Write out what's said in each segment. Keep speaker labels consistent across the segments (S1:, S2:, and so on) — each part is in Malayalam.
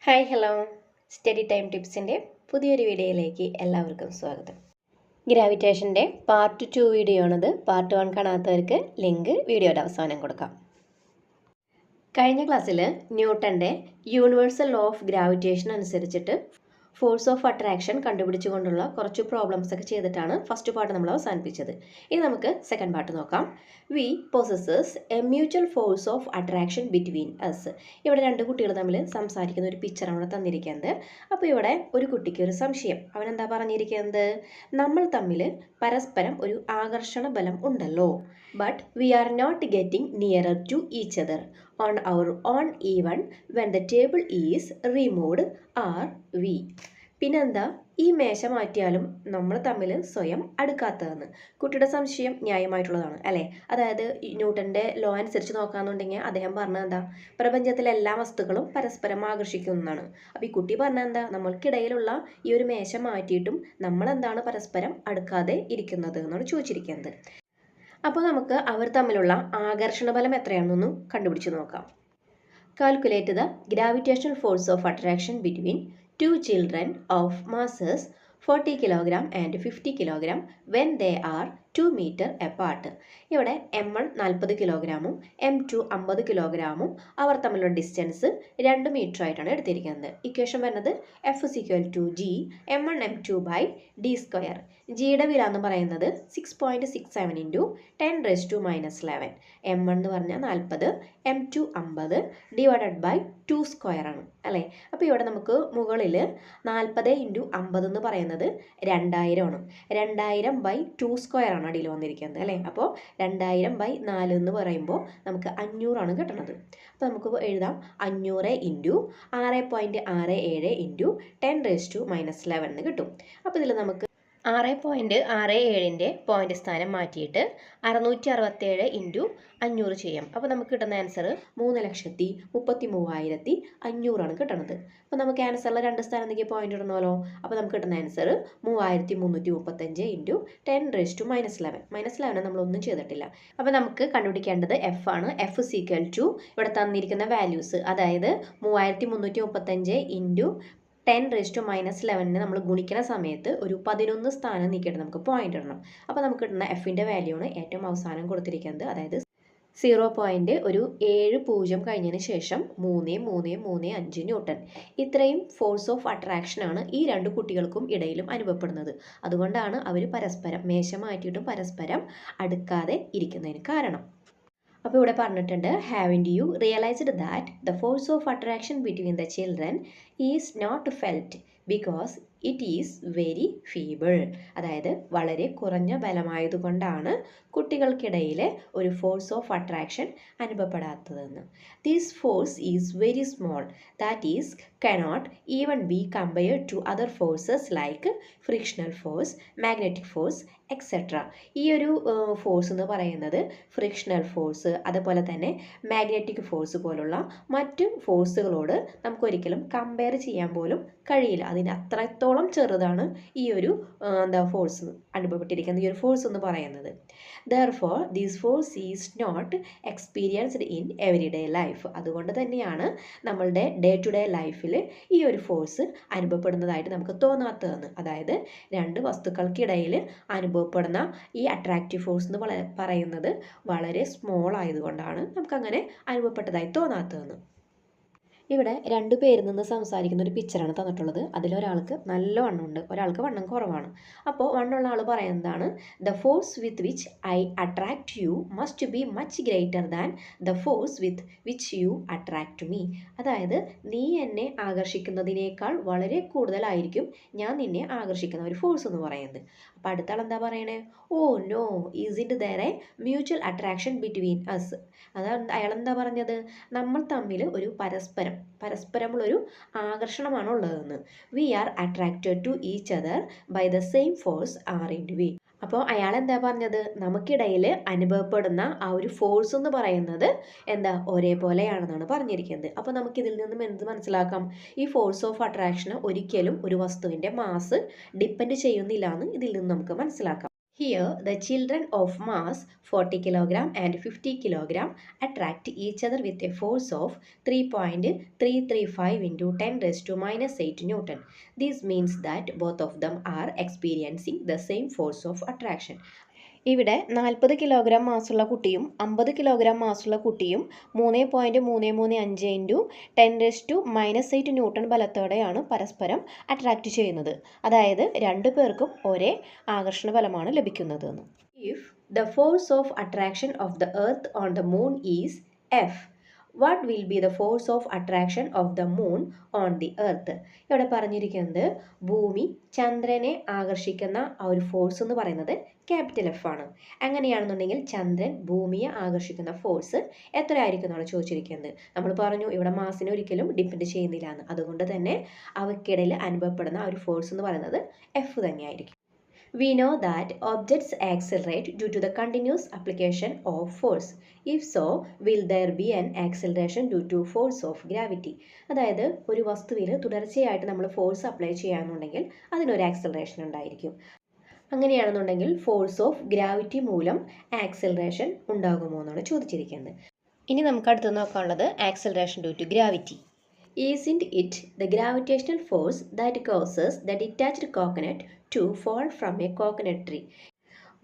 S1: ഹായ് ഹലോ സ്റ്റഡി ടൈം ടിപ്സിൻ്റെ പുതിയൊരു വീഡിയോയിലേക്ക് എല്ലാവർക്കും സ്വാഗതം. ഗ്രാവിറ്റേഷൻ്റെ പാർട്ട് 2 വീഡിയോ ആണത്. പാർട്ട് 1 കാണാത്തവർക്ക് ലിങ്ക് വീഡിയോയുടെ അവസാനം കൊടുക്കാം. കഴിഞ്ഞ ക്ലാസ്സിൽ ന്യൂട്ടൻ്റെ യൂണിവേഴ്സൽ ലോ ഓഫ് ഗ്രാവിറ്റേഷൻ അനുസരിച്ചിട്ട് ഫോഴ്സ് ഓഫ് അട്രാക്ഷൻ കണ്ടുപിടിച്ചുകൊണ്ടുള്ള കുറച്ച് പ്രോബ്ലംസ് ഒക്കെ ചെയ്തിട്ടാണ് ഫസ്റ്റ് പാർട്ട് നമ്മൾ അവസാനിപ്പിച്ചത്. ഇനി നമുക്ക് സെക്കൻഡ് പാർട്ട് നോക്കാം. We possess a mutual force of attraction between us. ഇവിടെ രണ്ട് കുട്ടികൾ തമ്മിൽ സംസാരിക്കുന്ന ഒരു പിക്ചറാണ് ഇവിടെ തന്നിരിക്കുന്നത്. അപ്പോൾ ഇവിടെ ഒരു കുട്ടിക്ക് ഒരു സംശയം. അവനെന്താ പറഞ്ഞിരിക്കുന്നത്? നമ്മൾ തമ്മിൽ പരസ്പരം ഒരു ആകർഷണ ബലം ഉണ്ടല്ലോ, but we are not getting nearer to each other on our own even when the table is removed are we. പിന്നെന്താ, ഈ മേശ മാറ്റിയാലും നമ്മൾ തമ്മിൽ സ്വയം അടുക്കാത്തതെന്ന്. കുട്ടിയുടെ സംശയം ന്യായമായിട്ടുള്ളതാണ് അല്ലേ? അതായത് ന്യൂട്ടൻ്റെ ലോ അനുസരിച്ച് നോക്കാന്നുണ്ടെങ്കിൽ അദ്ദേഹം പറഞ്ഞത് എന്താ, പ്രപഞ്ചത്തിലെ എല്ലാ വസ്തുക്കളും പരസ്പരം ആകർഷിക്കുന്നതാണ്. അപ്പോൾ ഈ കുട്ടി പറഞ്ഞത് എന്താ, നമ്മൾക്കിടയിലുള്ള ഈ ഒരു മേശ മാറ്റിയിട്ടും നമ്മളെന്താണ് പരസ്പരം അടുക്കാതെ ഇരിക്കുന്നത് എന്നാണ് ചോദിച്ചിരിക്കുന്നത്. അപ്പോൾ നമുക്ക് അവർ തമ്മിലുള്ള ആകർഷണ ബലം എത്രയാണെന്നൊന്ന് കണ്ടുപിടിച്ച് നോക്കാം. Calculate the gravitational force of attraction between two children of masses 40 kilogram and 50 kilogram when they are 2 metre apart. ഇവിടെ M1 40 കിലോഗ്രാമും M2 50 കിലോഗ്രാമും അവർ തമ്മിലുള്ള ഡിസ്റ്റൻസ് 2 മീറ്റർ ആയിട്ടാണ് എടുത്തിരിക്കുന്നത്. ഇക്വേഷൻ വരുന്നത് F=G M1 M2 by D square. ജിയുടെ വില എന്ന് പറയുന്നത് 6.67 ഇൻറ്റു 10⁻⁻11. M1 എന്ന് പറഞ്ഞാൽ 40, M2 50 ഡിവൈഡഡ് ബൈ 2 സ്ക്വയർ ആണ് അല്ലേ? അപ്പോൾ ഇവിടെ നമുക്ക് മുകളിൽ 40 ഇൻറ്റു 50 എന്ന് പറയുന്നത് 2000 ആണ്. 2000 ബൈ 2 സ്ക്വയർ ആണ് അടിയിൽ വന്നിരിക്കുന്നത് അല്ലേ? അപ്പോൾ 2000 ബൈ 4 എന്ന് പറയുമ്പോൾ നമുക്ക് 500 ആണ് കിട്ടുന്നത്. അപ്പോൾ നമുക്ക് എഴുതാം 500 ഇൻറ്റു 6.67 ഇൻറ്റു 10⁻⁻11 എന്ന് കിട്ടും. അപ്പോൾ ഇതിൽ നമുക്ക് 6.67ൻ്റെ പോയിന്റ് സ്ഥാനം മാറ്റിയിട്ട് 667 ഇൻറ്റു 500 ചെയ്യാം. അപ്പോൾ നമുക്ക് കിട്ടുന്ന ആൻസർ 3,33,500 ആണ് കിട്ടുന്നത്. അപ്പോൾ നമുക്ക് ആൻസറിൽ രണ്ട് സ്ഥാനത്തേക്ക് പോയിന്റ് ഇടണമല്ലോ. അപ്പോൾ നമുക്ക് കിട്ടുന്ന ആൻസർ 3,335 ഇൻറ്റു 10⁻⁻11. -11 നമ്മളൊന്നും ചെയ്തിട്ടില്ല. അപ്പോൾ നമുക്ക് കണ്ടുപിടിക്കേണ്ടത് F ആണ്. F=, ഇവിടെ തന്നിരിക്കുന്ന വാല്യൂസ്, അതായത് 3,335 ഇൻറ്റു 10⁻⁻11 നമ്മൾ ഗുണിക്കുന്ന സമയത്ത് ഒരു 11 സ്ഥാനം നീക്കിയിട്ട് നമുക്ക് പോയിന്റ് ഇടണം. അപ്പോൾ നമുക്ക് കിട്ടുന്ന എഫിൻ്റെ വാല്യൂ ആണ് ഏറ്റവും അവസാനം കൊടുത്തിരിക്കുന്നത്. അതായത് 0.70 കഴിഞ്ഞതിന് ശേഷം 3,335 ന്യൂട്ടൺ. ഇത്രയും ഫോഴ്സ് ഓഫ് അട്രാക്ഷൻ ആണ് ഈ രണ്ട് കുട്ടികൾക്കും ഇടയിലും അനുഭവപ്പെടുന്നത്. അതുകൊണ്ടാണ് അവർ പരസ്പരം മേശ മാറ്റിയിട്ടും പരസ്പരം അടുക്കാതെ ഇരിക്കുന്നതിന് കാരണം. അപ്പോൾ ഇവിടെ പറഞ്ഞിട്ടുണ്ട്, having you realised that the force of attraction between the children is not felt because it is very feeble. അതായത് വളരെ കുറഞ്ഞ ബലമായതുകൊണ്ടാണ് കുട്ടികൾക്കിടയിൽ ഒരു ഫോഴ്സ് ഓഫ് അട്രാക്ഷൻ അനുഭവപ്പെടാത്തതെന്ന്. This force is very small, that is cannot even be compared to other forces like frictional force, magnetic force, etc. ഈ ഒരു ഫോഴ്സ് എന്ന് പറയുന്നത് ഫ്രിക്ഷണൽ ഫോഴ്സ്, അതുപോലെ തന്നെ മാഗ്നറ്റിക് ഫോഴ്സ് പോലുള്ള മറ്റ് ഫോഴ്സുകളോട് നമുക്കൊരിക്കലും കമ്പയർ ചെയ്യാൻ പോലും കഴിയില്ല. അതിന് അത്രത്തോളം ചെറുതാണ് ഈ ഒരു ഫോഴ്സ് അനുഭവപ്പെട്ടിരിക്കുന്ന ഈ ഒരു ഫോഴ്സ് എന്ന് പറയുന്നത്. Therefore, this force is not experienced in everyday life. അതുകൊണ്ട് തന്നെയാണ് നമ്മളുടെ ഡേ ടു ഡേ ലൈഫിൽ ഈ ഒരു ഫോഴ്സ് അനുഭവപ്പെടുന്നതായിട്ട് നമുക്ക് തോന്നാത്തതെന്ന്. അതായത് രണ്ട് വസ്തുക്കൾക്കിടയിൽ അനുഭവപ്പെടുന്ന ഈ അട്രാക്റ്റീവ് ഫോഴ്സ് എന്ന് പറയുന്നത് വളരെ സ്മോൾ ആയതുകൊണ്ടാണ് നമുക്കങ്ങനെ അനുഭവപ്പെട്ടതായി തോന്നാത്തതെന്ന്. ഇവിടെ രണ്ട് പേരിൽ നിന്ന് സംസാരിക്കുന്ന ഒരു പിക്ചറാണ് തന്നിട്ടുള്ളത്. അതിലൊരാൾക്ക് നല്ല വണ്ണമുണ്ട്, ഒരാൾക്ക് വണ്ണം കുറവാണ്. അപ്പോൾ വണ്ണമുള്ള ആൾ പറയുന്നതാണ്, the force with which I attract you must be much greater than the force with which you attract me. അതായത് നീ എന്നെ ആകർഷിക്കുന്നതിനേക്കാൾ വളരെ കൂടുതലായിരിക്കും ഞാൻ നിന്നെ ആകർഷിക്കുന്ന ഒരു ഫോഴ്സ് എന്ന് പറയുന്നത്. അപ്പോൾ അടുത്ത ആൾ എന്താ പറയണേ? Oh no, is it there a mutual attraction between us. അതാണ് അയാളെന്താ പറഞ്ഞത്? നമ്മൾ തമ്മിൽ ഒരു പരസ്പരമുള്ളൊരു ആകർഷണമാണ് ഉള്ളതെന്ന്. We are attracted to each other by the same force are in we. അപ്പോൾ അയാൾ എന്താ പറഞ്ഞത്? നമുക്കിടയിൽ അനുഭവപ്പെടുന്ന ആ ഒരു ഫോഴ്സ് എന്ന് പറയുന്നത് ഒരേപോലെയാണെന്നാണ് പറഞ്ഞിരിക്കുന്നത്. അപ്പോൾ നമുക്കിതിൽ നിന്നും എന്ത് മനസ്സിലാക്കാം? ഈ ഫോഴ്സ് ഓഫ് അട്രാക്ഷന് ഒരിക്കലും ഒരു വസ്തുവിൻ്റെ മാസ് ഡിപ്പെൻഡ് ചെയ്യുന്നില്ല എന്ന് ഇതിൽ നിന്ന് നമുക്ക് മനസ്സിലാക്കാം. Here, the children of mass 40 kg and 50 kg attract each other with a force of 3.335 into 10 raised to minus 8 Newton. This means that both of them are experiencing the same force of attraction. ഇവിടെ 40 കിലോഗ്രാം മാസുള്ള കുട്ടിയും 50 കിലോഗ്രാം മാസുള്ള കുട്ടിയും 3.335 ഇൻറ്റു 10⁻⁻8 ന്യൂട്ടൺ ബലത്തോടെയാണ് പരസ്പരം അട്രാക്റ്റ് ചെയ്യുന്നത്. അതായത് രണ്ടു പേർക്കും ഒരേ ആകർഷണ ബലമാണ് ലഭിക്കുന്നത്. If the force of attraction of the earth on the moon is F, what will be the force of attraction of the moon on the earth? ഇവിടെ പറഞ്ഞിരിക്കുന്നത് ഭൂമി ചന്ദ്രനെ ആകർഷിക്കുന്ന ആ ഒരു ഫോഴ്സ് എന്ന് പറയുന്നത് ക്യാപിറ്റൽ എഫ് ആണ്. അങ്ങനെയാണെന്നുണ്ടെങ്കിൽ ചന്ദ്രൻ ഭൂമിയെ ആകർഷിക്കുന്ന ഫോഴ്സ് എത്രയായിരിക്കും എന്നാണ് ചോദിച്ചിരിക്കുന്നത്. നമ്മൾ പറഞ്ഞു ഇവിടെ മാസിനെ ഒരിക്കലും ഡിപ്പെൻഡ് ചെയ്യുന്നില്ല എന്ന്. അതുകൊണ്ട് തന്നെ അവയ്ക്കിടയിൽ അനുഭവപ്പെടുന്ന ആ ഒരു ഫോഴ്സ് എന്ന് പറയുന്നത് എഫ് തന്നെയായിരിക്കും. We know that objects accelerate due to the continuous application of force. If so, will there be an acceleration due to force of gravity? അതായത് ഒരു വസ്തുവിൽ തുടർച്ചയായിട്ട് നമ്മൾ ഫോഴ്സ് അപ്ലൈ ചെയ്യാന്നുണ്ടെങ്കിൽ അതിനൊരു ആക്സലറേഷൻ ഉണ്ടായിരിക്കും. അങ്ങനെയാണെന്നുണ്ടെങ്കിൽ ഫോഴ്സ് ഓഫ് ഗ്രാവിറ്റി മൂലം ആക്സലറേഷൻ ഉണ്ടാകുമോ എന്നാണ് ചോദിച്ചിരിക്കുന്നത്. ഇനി നമുക്ക് അടുത്ത് നോക്കാനുള്ളത് acceleration due to gravity. Isn't it the gravitational force that causes the detached coconut to fall from a coconut tree?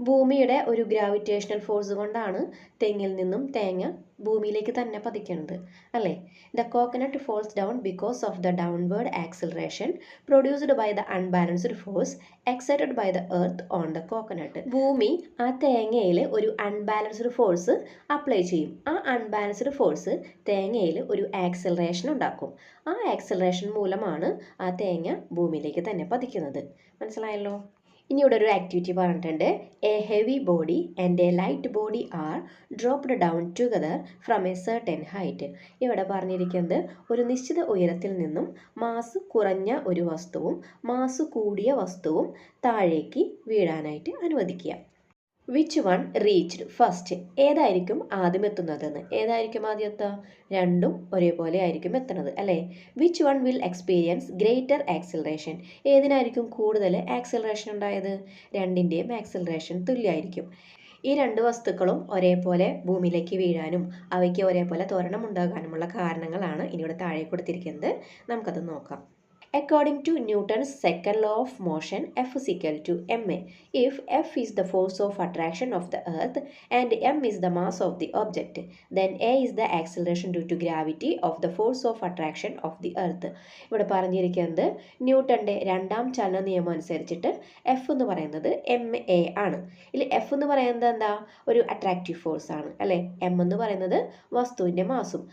S1: ഭൂമിയുടെ ഒരു ഗ്രാവിറ്റേഷണൽ ഫോഴ്സ് കൊണ്ടാണ് തെങ്ങിൽ നിന്നും തേങ്ങ ഭൂമിയിലേക്ക് തന്നെ പതിക്കുന്നത് അല്ലേ? The coconut falls down because of the downward acceleration produced by the unbalanced force excited by the earth on the coconut. ഭൂമി ആ തേങ്ങയിൽ ഒരു അൺബാലൻസ്ഡ് ഫോഴ്സ് അപ്ലൈ ചെയ്യും. ആ അൺബാലൻസ്ഡ് ഫോഴ്സ് തേങ്ങയിൽ ഒരു ആക്സിലറേഷൻ ഉണ്ടാക്കും. ആ ആക്സിലറേഷൻ മൂലമാണ് ആ തേങ്ങ ഭൂമിയിലേക്ക് തന്നെ പതിക്കുന്നത്. മനസ്സിലായല്ലോ? ഇനി ഇവിടെ ഒരു ആക്ടിവിറ്റി പറഞ്ഞിട്ടുണ്ട്. A heavy body and a light body are dropped down together from a certain height. ഇവിടെ പറഞ്ഞിരിക്കുന്നത് ഒരു നിശ്ചിത ഉയരത്തിൽ നിന്നും മാസ് കുറഞ്ഞ ഒരു വസ്തുവും മാസ് കൂടിയ വസ്തുവും താഴേക്ക് വീഴാനായിട്ട് അനുവദിക്കുക. Which one reached first? ഏതായിരിക്കും ആദ്യം എത്തുന്നതെന്ന്. ഏതായിരിക്കും ആദ്യം എത്തുക? രണ്ടും ഒരേപോലെ ആയിരിക്കും എത്തുന്നത് അല്ലേ? Which one will experience greater acceleration? ഏതിനായിരിക്കും കൂടുതൽ ആക്സിലറേഷൻ ഉണ്ടായത്? രണ്ടിൻ്റെയും ആക്സിലറേഷൻ തുല്യമായിരിക്കും. ഈ രണ്ട് വസ്തുക്കളും ഒരേപോലെ ഭൂമിയിലേക്ക് വീഴാനും അവയ്ക്ക് ഒരേപോലെ ത്വരണം ഉണ്ടാകാനുമുള്ള കാരണങ്ങളാണ് ഇനിയുടെ താഴെ കൊടുത്തിരിക്കുന്നത്. നമുക്കത് നോക്കാം. According to Newton's second law of motion, F is equal to ma. If F is the force of attraction of the earth and m is the mass of the object, then a is the acceleration due to gravity of the force of attraction of the earth. ഇവിടെ പറഞ്ഞിരിക്കുന്നത് ന്യൂട്ടന്റെ രണ്ടാം ചലന നിയമം അനുസരിച്ചിട്ട് എഫ് എന്ന് പറയുന്നത് ma ആണ്. ഇതിൽ എഫ് എന്ന് പറയുന്നത് എന്താ? ഒരു അട്രാക്റ്റീവ് ഫോഴ്സ് ആണ് അല്ലേ? എം എന്ന് പറയുന്നത് വസ്തുവിന്റെ മാസും.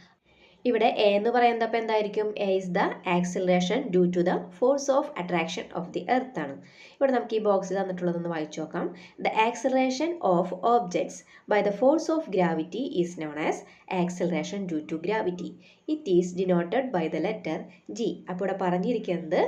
S1: ഇവിടെ എ എന്ന് പറയുന്നത് അപ്പോൾ എന്തായിരിക്കും? A is the acceleration due to the force of attraction of the earth ആണ്. ഇവിടെ നമുക്ക് ഈ ബോക്സിൽ തന്നിട്ടുള്ളതൊന്ന് വായിച്ചു നോക്കാം. The acceleration of objects by the force of gravity is known as acceleration due to gravity. It is denoted by the letter G. അപ്പോൾ ഇവിടെ പറഞ്ഞിരിക്കുന്നത്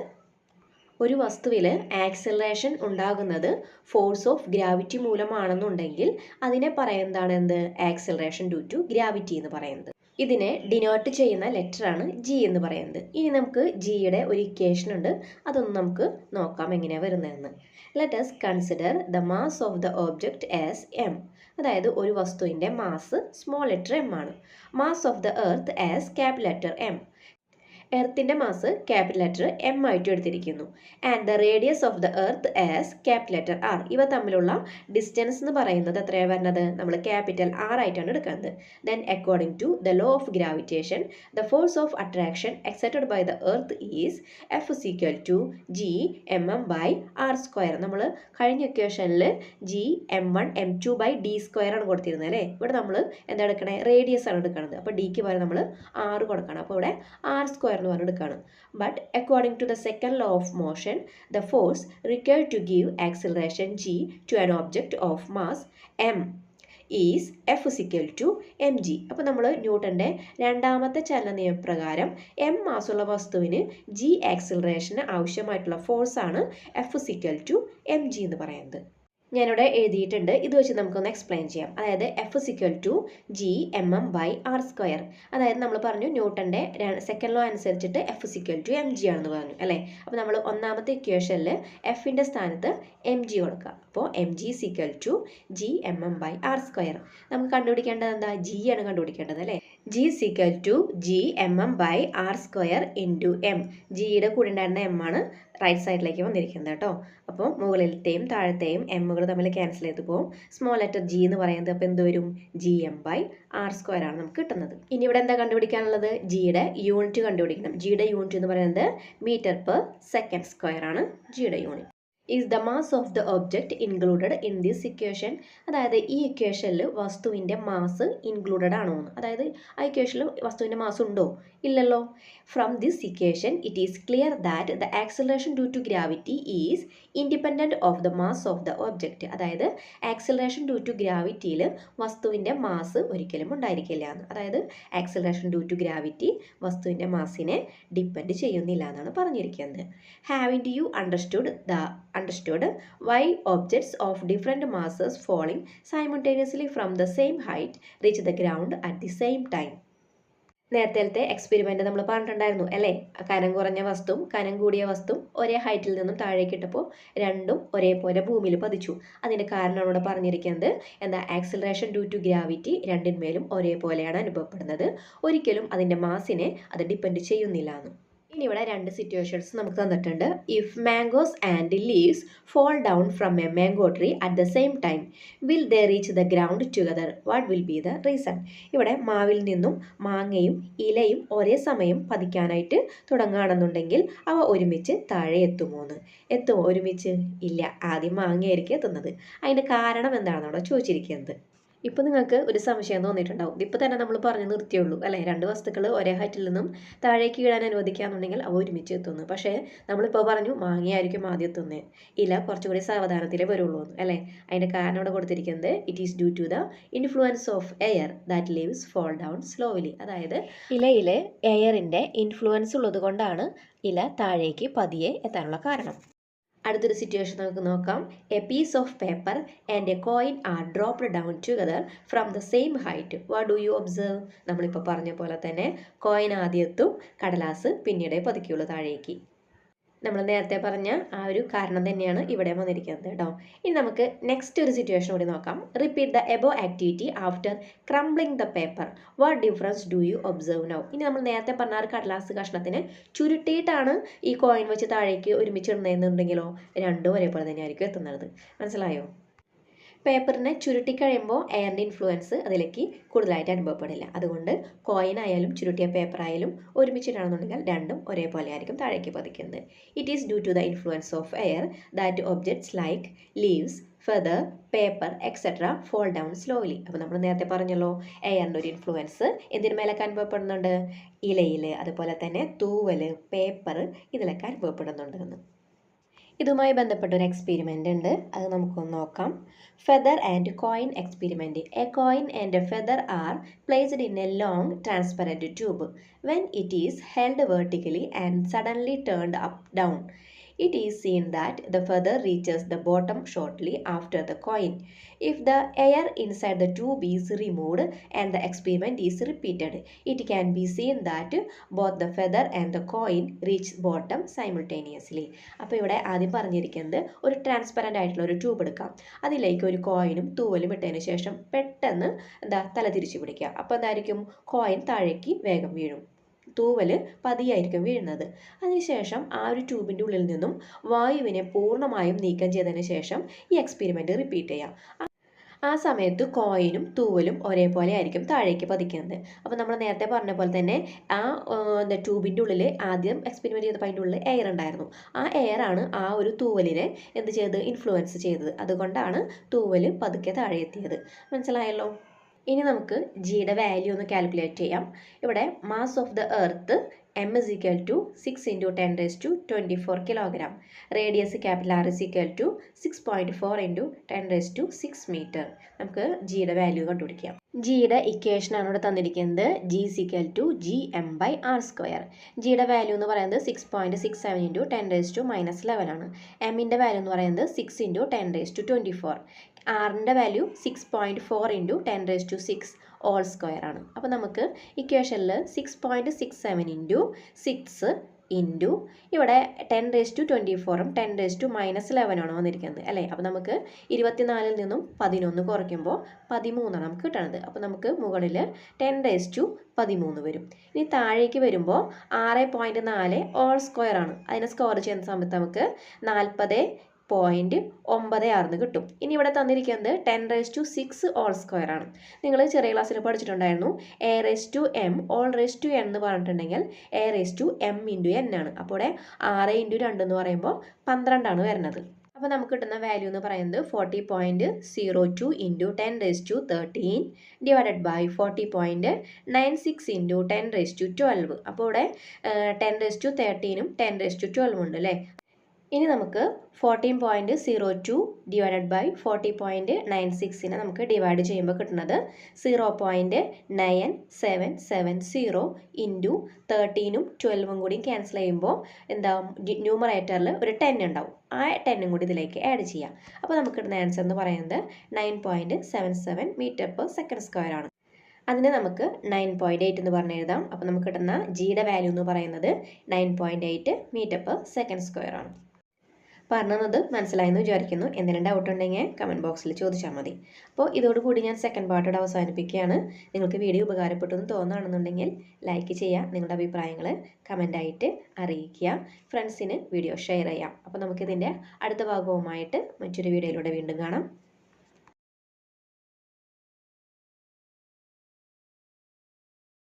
S1: ഒരു വസ്തുവിൽ ആക്സിലറേഷൻ ഉണ്ടാകുന്നത് ഫോഴ്സ് ഓഫ് ഗ്രാവിറ്റി മൂലമാണെന്നുണ്ടെങ്കിൽ അതിനെ പറയുന്നതാണ് എന്ത്? ആക്സിലറേഷൻ ഡ്യൂ ടു ഗ്രാവിറ്റി എന്ന് പറയുന്നത്. ഇതിനെ ഡിനോട്ട് ചെയ്യുന്ന ലെറ്ററാണ് ജി എന്ന് പറയുന്നത്. ഇനി നമുക്ക് ജിയുടെ ഒരു ഇക്വേഷൻ ഉണ്ട്, അതൊന്ന് നമുക്ക് നോക്കാം എങ്ങനെയാണ് വരുന്നതെന്ന്. Let us consider the mass of the object as M. അതായത് ഒരു വസ്തുവിൻ്റെ മാസ് സ്മോൾ ലെറ്റർ എം ആണ്. Mass of the earth as capital letter M. എർത്തിൻ്റെ മാസ് ക്യാപിറ്റൽ ലെറ്റർ എം ആയിട്ട് എടുത്തിരിക്കുന്നു. And the radius of the earth as capital letter R. ഇവ തമ്മിലുള്ള ഡിസ്റ്റൻസ് എന്ന് പറയുന്നത് എത്രയാണ് വരുന്നത്? നമ്മൾ ക്യാപിറ്റൽ ആർ ആയിട്ടാണ് എടുക്കുന്നത്. Then according to the law of gravitation the force of attraction excited by the earth is F is equal to G M M by R square. നമ്മൾ കഴിഞ്ഞ ഇക്വേഷനിൽ G M one M two by D square ആണ് കൊടുത്തിരുന്നത് അല്ലേ? ഇവിടെ നമ്മൾ എന്താ എടുക്കണേ? റേഡിയസ് ആണ് എടുക്കുന്നത്. അപ്പോൾ ഡിക്ക് പകരം നമ്മൾ ആറ് കൊടുക്കണം. അപ്പോൾ ഇവിടെ ആർ സ്ക്വയർ എന്ന് പറഞ്ഞെടുക്കുകയാണ്. But according to the second law of motion the force required to give acceleration G to an object of mass M is F is equal to M G. അപ്പോൾ നമ്മൾ ന്യൂട്ടൻ്റെ രണ്ടാമത്തെ ചലന നിയമപ്രകാരം എം മാസുള്ള വസ്തുവിന് ജി ആക്സിലറേഷന് ആവശ്യമായിട്ടുള്ള ഫോഴ്സാണ് F is equal to M G എന്ന് പറയുന്നത്. ഞാനിവിടെ എഴുതിയിട്ടുണ്ട്. ഇത് വെച്ച് നമുക്കൊന്ന് എക്സ്പ്ലെയിൻ ചെയ്യാം. അതായത് F is equal to G M M by R square. അതായത് നമ്മൾ പറഞ്ഞു ന്യൂട്ടൻ്റെ സെക്കൻഡ് ലോ അനുസരിച്ചിട്ട് F is equal to M G ആണെന്ന് പറഞ്ഞു അല്ലേ. അപ്പോൾ നമ്മൾ ഒന്നാമത്തെ ഇക്വേഷനിൽ എഫിൻ്റെ സ്ഥാനത്ത് എം ജി കൊടുക്കുക. അപ്പോൾ M G is equal to G M M by R square. നമുക്ക് കണ്ടുപിടിക്കേണ്ടത് എന്താ? ജി ആണ് കണ്ടുപിടിക്കേണ്ടത് അല്ലേ. G is equal to G M M by R square into M. ജിയുടെ കൂടെ ഉണ്ടായിരുന്ന എം ആണ് റൈറ്റ് സൈഡിലേക്ക് വന്നിരിക്കുന്നത് കേട്ടോ. അപ്പോൾ മുകളിലത്തെയും താഴത്തെയും എമ്മുകൾ തമ്മിൽ ക്യാൻസൽ ചെയ്ത് പോകും. സ്മോൾ ലെറ്റർ ജി എന്ന് പറയുന്നത് അപ്പോൾ എന്ത് വരും? G M by R square ആണ് നമുക്ക് കിട്ടുന്നത്. ഇനി ഇവിടെ എന്താ കണ്ടുപിടിക്കാനുള്ളത്? ജിയുടെ യൂണിറ്റ് കണ്ടുപിടിക്കണം. ജിയുടെ യൂണിറ്റ് എന്ന് പറയുന്നത് മീറ്റർ പെർ സെക്കൻഡ് സ്ക്വയർ ആണ് ജിയുടെ unit. Is the mass of the object included in this equation. അതായത് ഈ ഇക്വേഷനിൽ വസ്തുവിൻ്റെ മാസ് ഇൻക്ലൂഡഡ് ആണോ എന്ന്. അതായത് ആ ഇക്വേഷനിൽ വസ്തുവിൻ്റെ മാസ് ഉണ്ടോ? ഇല്ലല്ലോ. From this equation it is clear that the acceleration due to gravity is independent of the mass of the object. അതായത് ആക്സിലറേഷൻ ഡ്യൂ ടു ഗ്രാവിറ്റിയിൽ വസ്തുവിൻ്റെ മാസ് ഒരിക്കലും ഉണ്ടായിരിക്കില്ല എന്ന്. അതായത് ആക്സിലറേഷൻ ഡ്യൂ ടു ഗ്രാവിറ്റി വസ്തുവിൻ്റെ മാസിനെ ഡിപ്പെൻഡ് ചെയ്യുന്നില്ല എന്നാണ് പറഞ്ഞിരിക്കുന്നത്. Haven't you understood why objects of different masses falling simultaneously from the same height reach the ground at the same time. നേരത്തെ എക്സ്പെരിമെൻ്റ് നമ്മൾ പറഞ്ഞിട്ടുണ്ടായിരുന്നു അല്ലേ. കനം കുറഞ്ഞ വസ്തുവും കനം കൂടിയ വസ്തുവും ഒരേ ഹൈറ്റിൽ നിന്നും താഴേക്ക് ഇട്ടപ്പോൾ രണ്ടും ഒരേപോലെ ഭൂമിയിൽ പതിച്ചു. അതിൻ്റെ കാരണമാണ് ഇവിടെ പറഞ്ഞിരിക്കുന്നത്. എന്താ? ആക്സിലറേഷൻ ഡ്യൂ ടു ഗ്രാവിറ്റി രണ്ടിന്മേലും ഒരേപോലെയാണ് അനുഭവപ്പെടുന്നത്. ഒരിക്കലും അതിൻ്റെ മാസിനെ അത് ഡിപ്പെൻഡ് ചെയ്യുന്നില്ല എന്ന്. ഇനി ഇവിടെ രണ്ട് സിറ്റുവേഷൻസ് നമുക്ക് തന്നിട്ടുണ്ട്. If mangoes and leaves fall down from a mango tree at the same time will they reach the ground together, what will be the reason? ഇവിടെ മാവിൽ നിന്നും മാങ്ങയും ഇലയും ഒരേ സമയം പതിക്കാനായിട്ട് തുടങ്ങുകയാണെന്നുണ്ടെങ്കിൽ അവ ഒരുമിച്ച് താഴെ എത്തുമോ ഒരുമിച്ച്? ഇല്ല, ആദ്യം മാങ്ങയായിരിക്കും എത്തുന്നത്. അതിൻ്റെ കാരണം എന്താണെന്ന് അവിടെ ചോദിച്ചിരിക്കുന്നത്. ഇപ്പോൾ നിങ്ങൾക്ക് ഒരു സംശയം തോന്നിയിട്ടുണ്ടാവും. ഇപ്പോൾ തന്നെ നമ്മൾ പറഞ്ഞു നിർത്തിയുള്ളൂ അല്ലേ. രണ്ട് വസ്തുക്കൾ ഒരേ ഹൈറ്റിൽ നിന്നും താഴേക്ക് വീഴാൻ അനുവദിക്കുകയാണെന്നുണ്ടെങ്കിൽ അവ ഒരുമിച്ച് എത്തുന്നു. പക്ഷേ നമ്മളിപ്പോൾ പറഞ്ഞു മാങ്ങയായിരിക്കും ആദ്യം എത്തുന്നത്, ഇല കുറച്ചുകൂടി സാവധാനത്തിലേ വരുള്ളൂ അല്ലേ. അതിൻ്റെ കാരണം ഇവിടെ കൊടുത്തിരിക്കുന്നത് it is due to the influence of air that leaves fall down slowly. അതായത് ഇലയിൽ എയറിൻ്റെ ഇൻഫ്ലുവൻസ് ഉള്ളത് കൊണ്ടാണ് ഇല താഴേക്ക് പതിയെ എത്താനുള്ള കാരണം. അടുത്തൊരു സിറ്റുവേഷൻ നമുക്ക് നോക്കാം. A piece of paper and a coin are dropped down together from the same height, what do you observe? നമ്മളിപ്പോൾ പറഞ്ഞ പോലെ തന്നെ കോയിൻ ആദ്യം എത്തും, കടലാസ് പിന്നീടേ പതിക്കുള്ളൂ താഴേക്ക്. നമ്മൾ നേരത്തെ പറഞ്ഞ ആ ഒരു കാരണം തന്നെയാണ് ഇവിടെ വന്നിരിക്കുന്നത് കേട്ടോ. ഇനി നമുക്ക് നെക്സ്റ്റ് ഒരു സിറ്റുവേഷൻ കൂടി നോക്കാം. Repeat the above activity after crumbling the paper, what difference do you observe now? ഇനി നമ്മൾ നേരത്തെ പറഞ്ഞ ഒരു കടലാസ് കഷ്ണത്തിന് ചുരുട്ടിയിട്ടാണ് ഈ കോയിൻ വെച്ച് താഴേക്ക് ഒരുമിച്ച് ഇടുന്നതെന്നുണ്ടെങ്കിലോ രണ്ടും ഒരേപോലെ തന്നെയായിരിക്കും എത്തുന്നത്. മനസ്സിലായോ? പേപ്പറിനെ ചുരുട്ടി കഴിയുമ്പോൾ എയറിൻ്റെ ഇൻഫ്ലുവൻസ് അതിലേക്ക് കൂടുതലായിട്ട് അനുഭവപ്പെടില്ല. അതുകൊണ്ട് കോയിൻ ആയാലും ചുരുട്ടിയ പേപ്പർ ആയാലും ഒരുമിച്ചിട്ടാണെന്നുണ്ടെങ്കിൽ രണ്ടും ഒരേപോലെ ആയിരിക്കും താഴേക്ക് പതിക്കുന്നത്. It is due to the influence of air that objects like leaves, feather, paper etcetera fall down slowly. അപ്പോൾ നമ്മൾ നേരത്തെ പറഞ്ഞല്ലോ എയറിൻ്റെ ഒരു ഇൻഫ്ലുവൻസ് എന്തിനു മേലൊക്കെ അനുഭവപ്പെടുന്നുണ്ട്? ഇലയിൽ, അതുപോലെ തന്നെ തൂവൽ, പേപ്പർ ഇതിലൊക്കെ അനുഭവപ്പെടുന്നുണ്ട് എന്ന്. ഇതുമായി ബന്ധപ്പെട്ട ഒരു എക്സ്പെരിമെൻ്റ് ഉണ്ട്, അത് നമുക്കൊന്ന് നോക്കാം. Feather and coin experiment. A coin and A feather are placed in A long transparent tube. When it is held vertically and suddenly turned up down, it is seen that the feather reaches the bottom shortly after the coin. If the air inside the tube is removed and the experiment is repeated, it can be seen that both the feather and the coin reach bottom simultaneously. അപ്പോൾ ഇവിടെ ആദ്യം പറഞ്ഞിരിക്കുന്നത് ഒരു ട്രാൻസ്പെറൻ്റ് ആയിട്ടുള്ള ഒരു ട്യൂബ് എടുക്കാം, അതിലേക്ക് ഒരു കോയിനും തൂവലും ഇട്ടതിന് ശേഷം പെട്ടെന്ന് തല തിരിച്ചു പിടിക്കുക. അപ്പോൾ എന്തായിരിക്കും? കോയിൻ താഴേക്ക് വേഗം വീഴും, തൂവൽ പതിയായിരിക്കും വീഴുന്നത്. അതിനുശേഷം ആ ഒരു ട്യൂബിൻ്റെ ഉള്ളിൽ നിന്നും വായുവിനെ പൂർണ്ണമായും നീക്കം ചെയ്തതിന് ശേഷം ഈ എക്സ്പെരിമെൻ്റ് റിപ്പീറ്റ് ചെയ്യാം. ആ സമയത്ത് കോയിനും തൂവലും ഒരേപോലെ ആയിരിക്കും താഴേക്ക് പതിക്കുന്നത്. അപ്പോൾ നമ്മൾ നേരത്തെ പറഞ്ഞ പോലെ തന്നെ ആ ട്യൂബിൻ്റെ ഉള്ളിൽ ആദ്യം എക്സ്പെരിമെൻറ്റ് ചെയ്തപ്പോൾ അതിൻ്റെ ഉള്ളിൽ എയർ ഉണ്ടായിരുന്നു. ആ എയറാണ് ആ ഒരു തൂവലിനെ എന്ത് ചെയ്ത് ഇൻഫ്ലുവൻസ് ചെയ്തത്. അതുകൊണ്ടാണ് തൂവൽ പതുക്കെ താഴെ എത്തിയത്. മനസ്സിലായല്ലോ? ഇനി നമുക്ക് ജിയുടെ വാല്യൂ ഒന്ന് കാൽക്കുലേറ്റ് ചെയ്യാം. ഇവിടെ mass of the earth m is equal to 6 into 10 raised to 24 kilogram. Radius capital R is equal to 6.4 into 10 raised to 6 meter. നമുക്ക് ജിയുടെ വാല്യൂ കണ്ടുപിടിക്കാം. ജിയുടെ ഇക്വേഷൻ ആണ് ഇവിടെ തന്നിരിക്കുന്നത്. G is equal to gm/r². ജിയുടെ വാല്യൂ എന്ന് പറയുന്നത് 6.67 into 10 raised to -11 ആണ്. എമ്മിൻ്റെ വാല്യൂ എന്ന് പറയുന്നത് 6 into 10 raised to 24. ആറിൻ്റെ value 6.4 into 10 raised to 6 all square ആണ്. അപ്പോൾ നമുക്ക് ഇക്വേഷനിൽ 6.67 ഇൻറ്റു 6 ഇൻറ്റു ഇവിടെ 10 raised to 24ഉം 10 raised to -11 ആണ് വന്നിരിക്കുന്നത് അല്ലേ. അപ്പോൾ നമുക്ക് 24ൽ നിന്നും 11 കുറയ്ക്കുമ്പോൾ 13 ആണ് നമുക്ക് കിട്ടുന്നത്. അപ്പോൾ നമുക്ക് മുകളിൽ 10 raised to 13 വരും. ഇനി താഴേക്ക് വരുമ്പോൾ 6.4 ഓൾ സ്ക്വയർ ആണ്. അതിനെ സ്കോർ ചെയ്യുന്ന സമയത്ത് നമുക്ക് 40.96 കിട്ടും. ഇനി ഇവിടെ തന്നിരിക്കുന്നത് 10 raised to 6 ഓൾ സ്ക്വയർ ആണ്. നിങ്ങൾ ചെറിയ ക്ലാസ്സിൽ പഠിച്ചിട്ടുണ്ടായിരുന്നു a raised to m all raised to n എന്ന് പറഞ്ഞിട്ടുണ്ടെങ്കിൽ a raised to m into n ആണ്. അപ്പോൾ 6 into 2 എന്ന് പറയുമ്പോൾ 12 ആണ് വരുന്നത്. അപ്പോൾ നമുക്ക് കിട്ടുന്ന വാല്യൂ എന്ന് പറയുന്നത് 40.02 into 10 raised to 13 divided by 40.96 into 10 raised to 12. അപ്പോൾ ഇവിടെ 10 raised to 13ഉം 10 raised to 12 ഉണ്ട് അല്ലേ. ഇനി നമുക്ക് 14.02 ഡിവൈഡഡ് ബൈ 40.96നെ നമുക്ക് ഡിവൈഡ് ചെയ്യുമ്പോൾ കിട്ടുന്നത് 0.9770 ഇൻറ്റു 13ഉം 12ഉം കൂടി ക്യാൻസൽ ചെയ്യുമ്പോൾ എന്താ ന്യൂമറേറ്ററിൽ ഒരു 10 ഉണ്ടാവും. ആ 10ഉം കൂടി ഇതിലേക്ക് ആഡ് ചെയ്യാം. അപ്പോൾ നമുക്ക് കിട്ടുന്ന ആൻസർ എന്ന് പറയുന്നത് 9.77 m/s² ആണ്. അതിന് നമുക്ക് 9.8 എന്ന് പറഞ്ഞ് എഴുതാം. അപ്പോൾ നമുക്ക് കിട്ടുന്ന ജിയുടെ വാല്യൂ എന്ന് പറയുന്നത് 9.8 m/s² ആണ്. പറഞ്ഞത് മനസ്സിലായെന്ന് വിചാരിക്കുന്നു. എന്തെങ്കിലും ഡൗട്ട് ഉണ്ടെങ്കിൽ കമൻറ്റ് ബോക്സിൽ ചോദിച്ചാൽ മതി. അപ്പോൾ ഇതോടുകൂടി ഞാൻ സെക്കൻഡ് പാർട്ടോട് അവസാനിപ്പിക്കുകയാണ്. നിങ്ങൾക്ക് വീഡിയോ ഉപകാരപ്പെട്ടു എന്ന് തോന്നുകയാണെന്നുണ്ടെങ്കിൽ ലൈക്ക് ചെയ്യുക, നിങ്ങളുടെ അഭിപ്രായങ്ങൾ കമൻ്റായിട്ട് അറിയിക്കുക, ഫ്രണ്ട്സിന് വീഡിയോ ഷെയർ ചെയ്യാം. അപ്പോൾ നമുക്കിതിൻ്റെ അടുത്ത ഭാഗവുമായിട്ട് മറ്റൊരു വീഡിയോയിലൂടെ വീണ്ടും കാണാം.